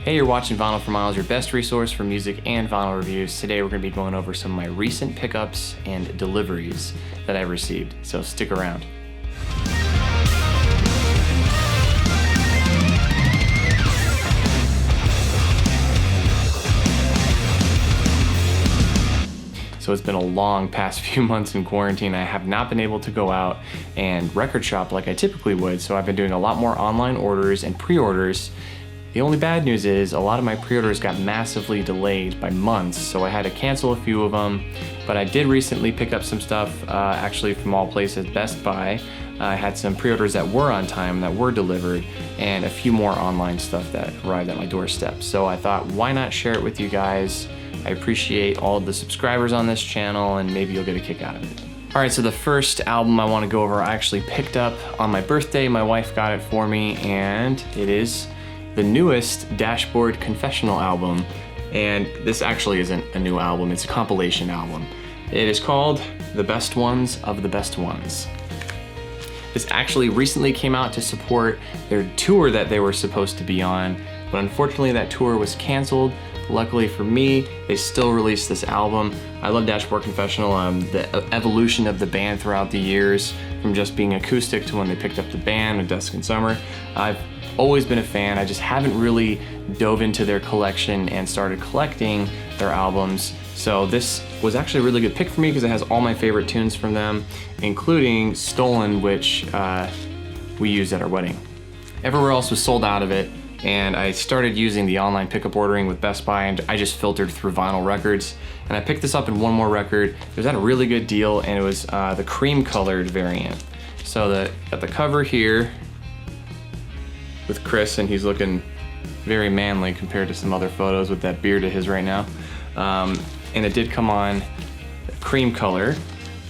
Hey, you're watching Vinyl for Miles, your best resource for music and vinyl reviews. Today we're going to be going over some of my recent pickups and deliveries that I've received, so stick around. So it's been a long past few months in quarantine. I have not been able to go out and record shop like I typically would, so I've been doing a lot more online orders and pre-orders. The only bad news is a lot of my pre-orders got massively delayed by months, so I had to cancel a few of them, but I did recently pick up some stuff, actually from all places, Best Buy. I had some pre-orders that were on time, that were delivered, and a few more online stuff that arrived at my doorstep. So I thought, why not share it with you guys? I appreciate all of the subscribers on this channel, and maybe you'll get a kick out of it. All right, so the first album I want to go over, I actually picked up on my birthday. My wife got it for me, and it is the newest Dashboard Confessional album. And this actually isn't a new album, it's a compilation album. It is called The Best Ones of the Best Ones. This actually recently came out to support their tour that they were supposed to be on, but unfortunately that tour was canceled. Luckily for me, they still released this album. I love Dashboard Confessional, the evolution of the band throughout the years, from just being acoustic to when they picked up the band with Dusk and Summer. I've always been a fan. I just haven't really dove into their collection and started collecting their albums. So this was actually a really good pick for me because it has all my favorite tunes from them, including Stolen, which we used at our wedding. Everywhere else was sold out of it, and I started using the online pickup ordering with Best Buy, and I just filtered through vinyl records. And I picked this up in one more record. It was at a really good deal, and it was the cream colored variant. So got the cover here with Chris, and he's looking very manly compared to some other photos with that beard of his right now. And it did come on cream color,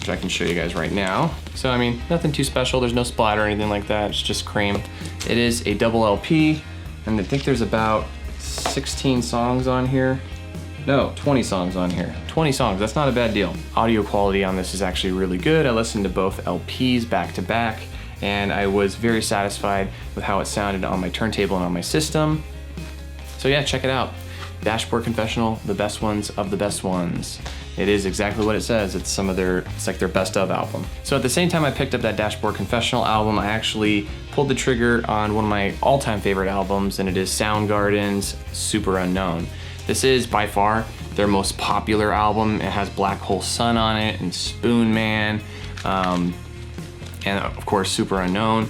which I can show you guys right now. So I mean, nothing too special. There's no splatter or anything like that. It's just cream. It is a double LP, and I think there's about 16 songs on here. No, 20 songs on here. 20 songs, that's not a bad deal. Audio quality on this is actually really good. I listened to both LPs back to back, and I was very satisfied with how it sounded on my turntable and on my system. So yeah, check it out. Dashboard Confessional, the best ones of the best ones. It is exactly what it says. It's like their best of album. So at the same time I picked up that Dashboard Confessional album, I actually pulled the trigger on one of my all-time favorite albums, and it is Soundgarden's Superunknown. This is by far their most popular album. It has Black Hole Sun on it and Spoon Man, and of course Superunknown.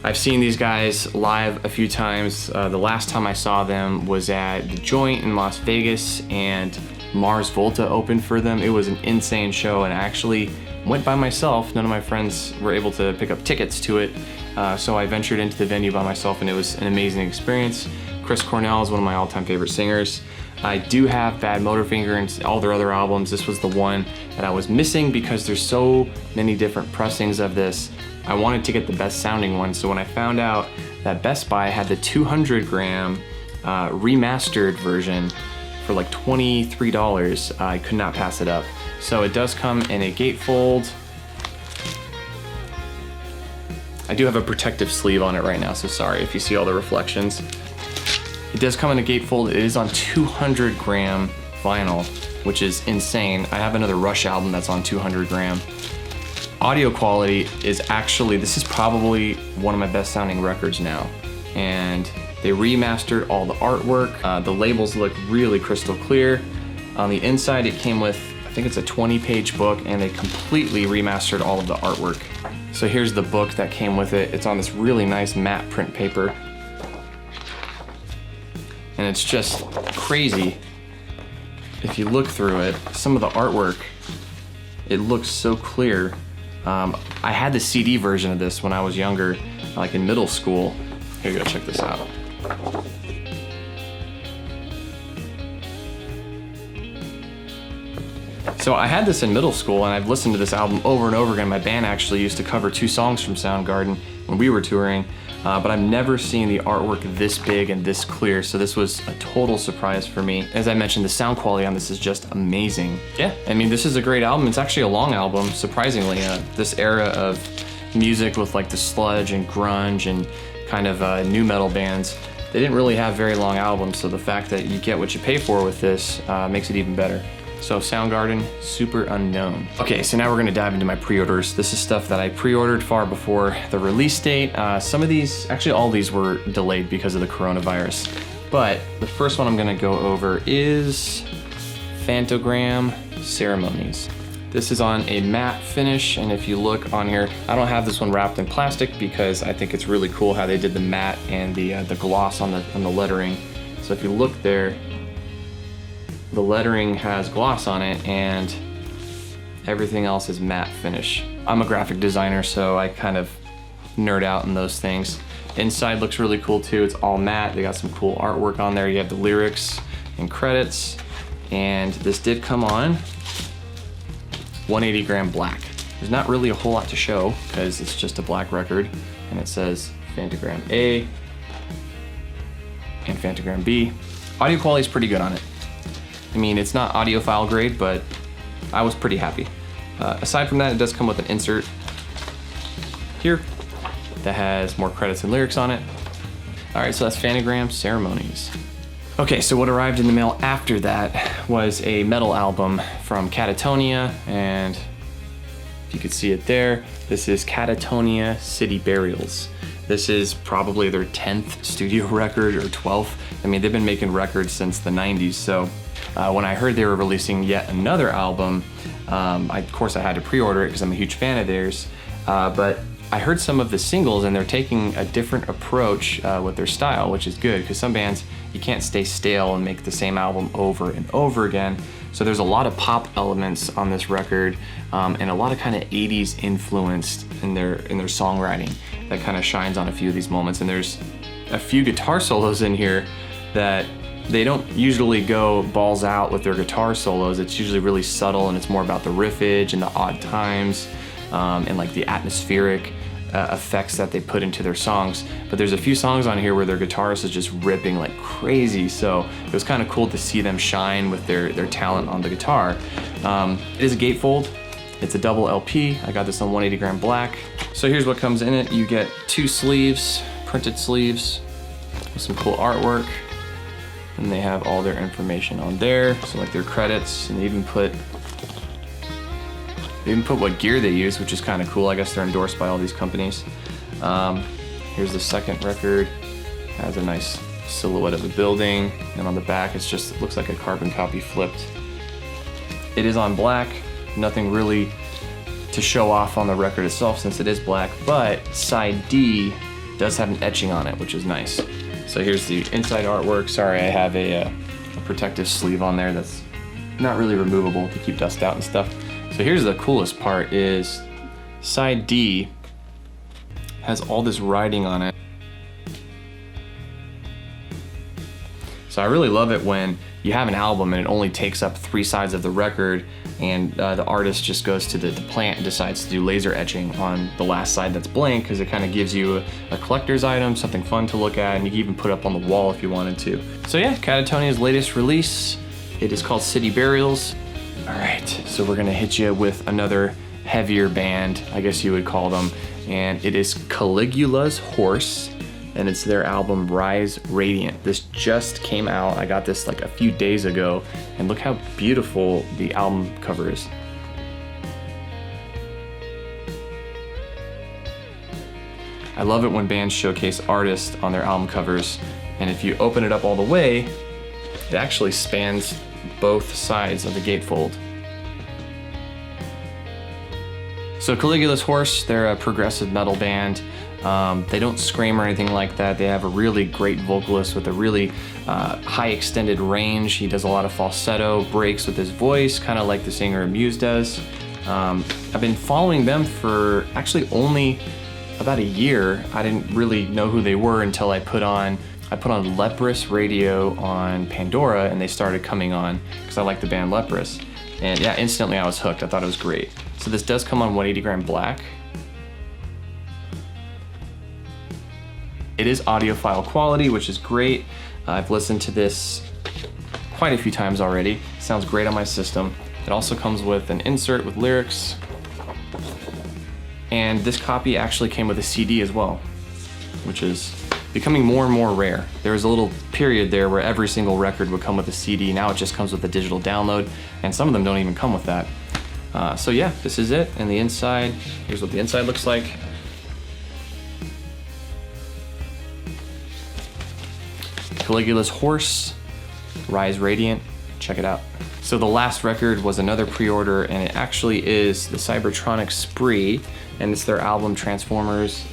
I've seen these guys live a few times. The last time I saw them was at The Joint in Las Vegas, and Mars Volta opened for them. It was an insane show, and I actually went by myself. None of my friends were able to pick up tickets to it, so I ventured into the venue by myself, and it was an amazing experience. Chris Cornell is one of my all-time favorite singers. I do have Bad Motorfinger and all their other albums. This was the one that I was missing because there's so many different pressings of this. I wanted to get the best sounding one, so when I found out that Best Buy had the 200 gram remastered version for like $23, I could not pass it up. So it does come in a gatefold. I do have a protective sleeve on it right now, so sorry if you see all the reflections. It does come in a gatefold. It is on 200 gram vinyl, which is insane. I have another Rush album that's on 200 gram. Audio quality is actually, this is probably one of my best sounding records now. And they remastered all the artwork. The labels look really crystal clear. On the inside, it came with, I think it's a 20-page book, and they completely remastered all of the artwork. So here's the book that came with it. It's on this really nice matte print paper. And it's just crazy. If you look through it, some of the artwork, it looks so clear. I had the CD version of this when I was younger, like in middle school. Here you go, check this out. So I had this in middle school, and I've listened to this album over and over again. My band actually used to cover 2 songs from Soundgarden when we were touring, but I've never seen the artwork this big and this clear, so this was a total surprise for me. As I mentioned, the sound quality on this is just amazing. Yeah, I mean, this is a great album. It's actually a long album, surprisingly. This era of music with like the sludge and grunge and kind of new metal bands, They didn't really have very long albums, so the fact that you get what you pay for with this makes it even better. So Soundgarden Superunknown. Okay, so now we're gonna dive into my pre-orders. This is stuff that I pre-ordered far before the release date. Some of these, actually all these were delayed because of the coronavirus. But the first one I'm gonna go over is Phantogram Ceremonies. This is on a matte finish, and if you look on here, I don't have this one wrapped in plastic because I think it's really cool how they did the matte and the gloss on the lettering. So if you look there, the lettering has gloss on it and everything else is matte finish. I'm a graphic designer, so I kind of nerd out in those things. Inside looks really cool too. It's all matte. They got some cool artwork on there. You have the lyrics and credits, and this did come on 180 gram black. There's not really a whole lot to show because it's just a black record, and it says Phantogram A and Phantogram B. Audio quality is pretty good on it. I mean, it's not audiophile grade, but I was pretty happy. Aside from that, it does come with an insert here that has more credits and lyrics on it. All right, so that's Phantogram Ceremonies. Okay, so what arrived in the mail after that was a metal album from Katatonia, and if you could see it there, this is Katatonia City Burials. This is probably their 10th studio record or 12th. I mean, they've been making records since the 90s, so when I heard they were releasing yet another album, of course I had to pre-order it because I'm a huge fan of theirs, but I heard some of the singles and they're taking a different approach with their style, which is good because some bands, you can't stay stale and make the same album over and over again. So there's a lot of pop elements on this record and a lot of kind of 80s influenced in their songwriting that kind of shines on a few of these moments. And there's a few guitar solos in here that they don't usually go balls out with their guitar solos. It's usually really subtle and it's more about the riffage and the odd times and like the atmospheric effects that they put into their songs. But there's a few songs on here where their guitarist is just ripping like crazy, so it was kind of cool to see them shine with their talent on the guitar. It is a gatefold. It's a double LP. I got this on 180 gram black. So here's what comes in it. You get 2 sleeves, printed sleeves with some cool artwork, and they have all their information on there, so like their credits, and they even put what gear they use, which is kind of cool. I guess they're endorsed by all these companies. Here's the second record. Has a nice silhouette of a building, and on the back it looks like a carbon copy flipped. It is on black. Nothing really to show off on the record itself since it is black, but side D does have an etching on it, which is nice. So here's the inside artwork. Sorry, I have a protective sleeve on there that's not really removable to keep dust out and stuff. So here's the coolest part is side D has all this writing on it. So I really love it when you have an album and it only takes up 3 sides of the record, and the artist just goes to the plant and decides to do laser etching on the last side that's blank, because it kind of gives you a collector's item, something fun to look at, and you can even put it up on the wall if you wanted to. So yeah, Katatonia's latest release, it is called City Burials. All right, so we're gonna hit you with another heavier band, I guess you would call them, and it is Caligula's Horse, and it's their album Rise Radiant. This just came out. I got this like a few days ago, and look how beautiful the album cover is. I love it when bands showcase artists on their album covers, and if you open it up all the way, it actually spans both sides of the gatefold. So Caligula's Horse, they're a progressive metal band. They don't scream or anything like that. They have a really great vocalist with a really high extended range. He does a lot of falsetto breaks with his voice, kind of like the singer of Muse does. I've been following them for actually only about a year. I didn't really know who they were until I put on Leprous Radio on Pandora, and they started coming on because I like the band Leprous. And yeah, instantly I was hooked. I thought it was great. So this does come on 180 gram black. It is audiophile quality, which is great. I've listened to this quite a few times already. Sounds great on my system. It also comes with an insert with lyrics. And this copy actually came with a CD as well, which is becoming more and more rare. There was a little period there where every single record would come with a CD. Now it just comes with a digital download, and some of them don't even come with that. So yeah, this is it. And the inside, here's what the inside looks like. Caligula's Horse, Rise Radiant, check it out. So the last record was another pre-order, and it actually is the Cybertronic Spree, and it's their album Transformers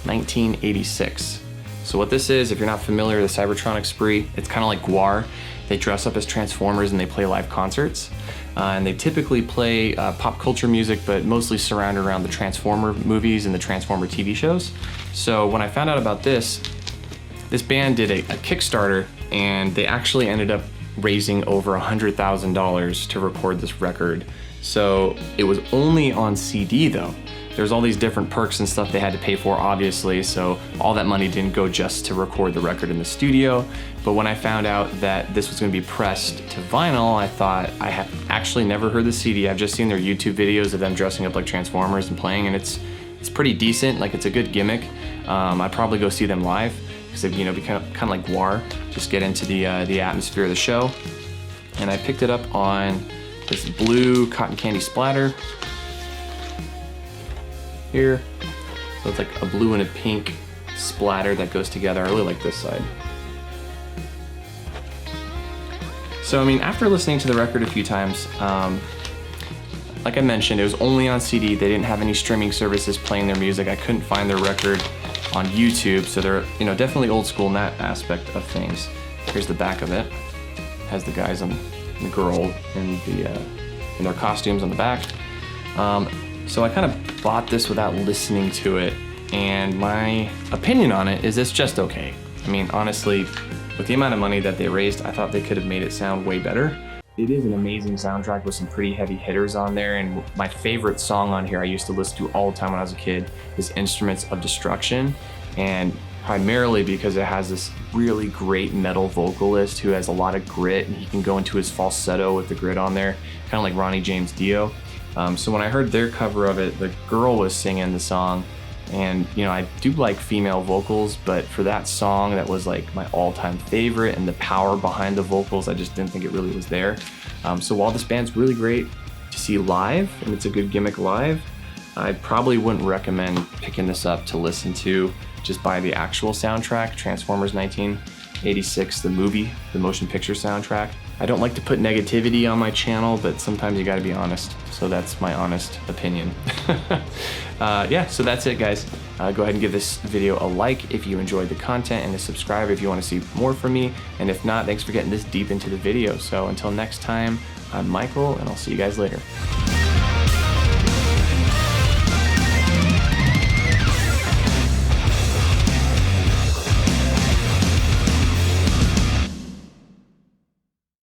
1986. So what this is, if you're not familiar with the Cybertronic Spree, it's kind of like GWAR. They dress up as Transformers and they play live concerts. And they typically play pop culture music, but mostly surrounded around the Transformer movies and the Transformer TV shows. So when I found out about this band did a Kickstarter, and they actually ended up raising over $100,000 to record this record. So it was only on CD though. There's all these different perks and stuff they had to pay for, obviously, so all that money didn't go just to record the record in the studio. But when I found out that this was gonna be pressed to vinyl, I thought, I have actually never heard the CD. I've just seen their YouTube videos of them dressing up like Transformers and playing, and it's pretty decent. Like, it's a good gimmick. I'd probably go see them live, because they'd, you know, be kind of like GWAR, just get into the atmosphere of the show. And I picked it up on this blue cotton candy splatter here. So it's like a blue and a pink splatter that goes together. I really like this side. So, I mean, after listening to the record a few times, like I mentioned, it was only on CD. They didn't have any streaming services playing their music. I couldn't find their record on YouTube, so they're, you know, definitely old school in that aspect of things. Here's the back of it. It has the guys and the girl in their costumes on the back. So I kind of bought this without listening to it, and my opinion on it is it's just okay. I mean, honestly, with the amount of money that they raised, I thought they could have made it sound way better. It is an amazing soundtrack with some pretty heavy hitters on there, and my favorite song on here I used to listen to all the time when I was a kid is Instruments of Destruction, and primarily because it has this really great metal vocalist who has a lot of grit, and he can go into his falsetto with the grit on there, kind of like Ronnie James Dio. So when I heard their cover of it, the girl was singing the song, and you know, I do like female vocals, but for that song, that was like my all-time favorite, and the power behind the vocals, I just didn't think it really was there. So while this band's really great to see live, and it's a good gimmick live, I probably wouldn't recommend picking this up to listen to. Just buy the actual soundtrack, Transformers 1986, the movie, the motion picture soundtrack. I don't like to put negativity on my channel, but sometimes you gotta be honest. So that's my honest opinion. Yeah, so that's it, guys. Go ahead and give this video a like if you enjoyed the content, and to subscribe if you wanna see more from me. And if not, thanks for getting this deep into the video. So until next time, I'm Michael, and I'll see you guys later.